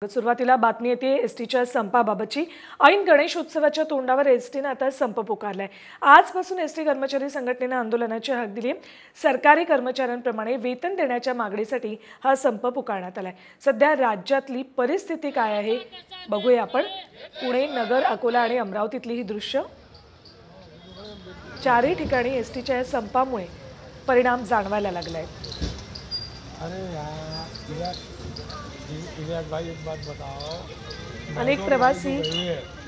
सुरुवातीला बातमी येते एसटीच्या संपाबाबतची। ऐन गणेशोत्सवाच्या तोंडावर एसटीने आता संप पुकारलाय। आजपासून एसटी कर्मचारी संघटनेने आंदोलनाची हाक दिली। सरकारी कर्मचाऱ्यांप्रमाणे वेतन देण्याच्या मागणीसाठी हा संप पुकारण्यात आलाय। सध्या राज्यातली परिस्थिती काय आहे बघूया आपण। पुणे, नगर, अकोला आणि अमरावतीतली ही दृश्य। चारही ठिकाणी एसटीच्या संपामुळे परिणाम जाणवायला लागलाय। अरे यार भाई एक बात बताओ, अनेक प्रवासी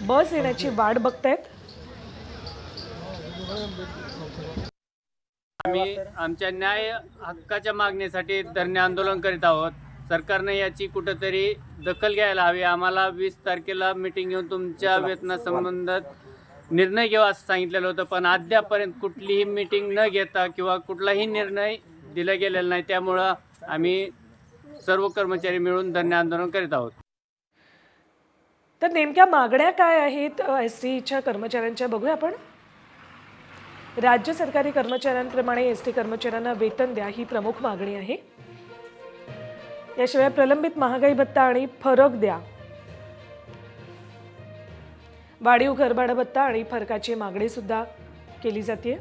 बस येण्याची वाट बघतायत। आम्ही आमच्या न्याय हक्काच्या मागणीसाठी धरणे आंदोलन करीत आहोत। सरकारने याची कुठेतरी दखल घ्यायला हवी। आम्हाला 20 तारखेला मीटिंग घेऊन तुमच्या वेतनासंबंधात निर्णय घ्यावा असं सांगितलेलं होतं, पण अद्यापपर्यंत कुठलीही मीटिंग न घेता किंवा कुठलाही निर्णय दिला गेलेला नाही। त्यामुळे आम्ही सर्व कर्मचारी मिळून धरणे आंदोलन करीत आहोत। तर नेमक्या मागण्या काय आहेत एसटीच्या कर्मचाऱ्यांच्या बघूया आपण। राज्य सरकारी कर्मचाऱ्यांप्रमाणे एसटी कर्मचाऱ्यांना वेतन द्या ही प्रमुख मागणी आहे। याशिवाय प्रलंबित महागाई भत्ता आणि फरक द्या, वाढीव घरभाडा भत्ता आणि फरकाची मागणी सुद्धा केली जाते।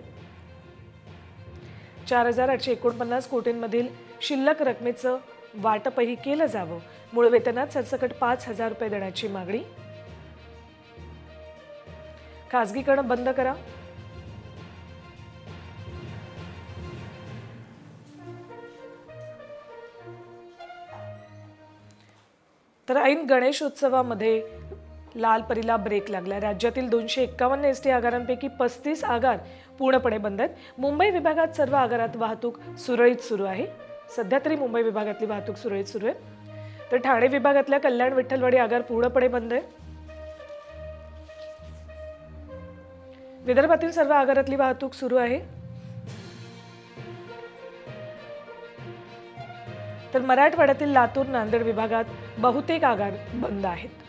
4,849 कोटींमधील शिल्लक रकमेचं वाटपही केलं जावं। मूळ वेतनात सरसकट 5,000 रुपये देण्याची मागणी। खासगीकरण बंद करा। तर ऐन गणेशोत्सवामध्ये लाल परीला ब्रेक लागला। राज्यातील 251 एसटी आगारांपैकी 35 आगार पूर्णपणे बंद आहेत। मुंबई विभागात सर्व आगारात वाहतूक सुरळीत सुरू आहे। सध्या तरी मुंबई विभागातली वाहतूक सुरळीत सुरू आहे। तर ठाणे विभागातल्या कल्याण विठ्ठलवाडी आगार पूर्णपणे बंद आहे। विदर्भातील सर्व आगारातली वाहतूक सुरू आहे। तर मराठवाड्यातील लातूर, नांदेड विभागात बहुतेक आगार बंद आहेत।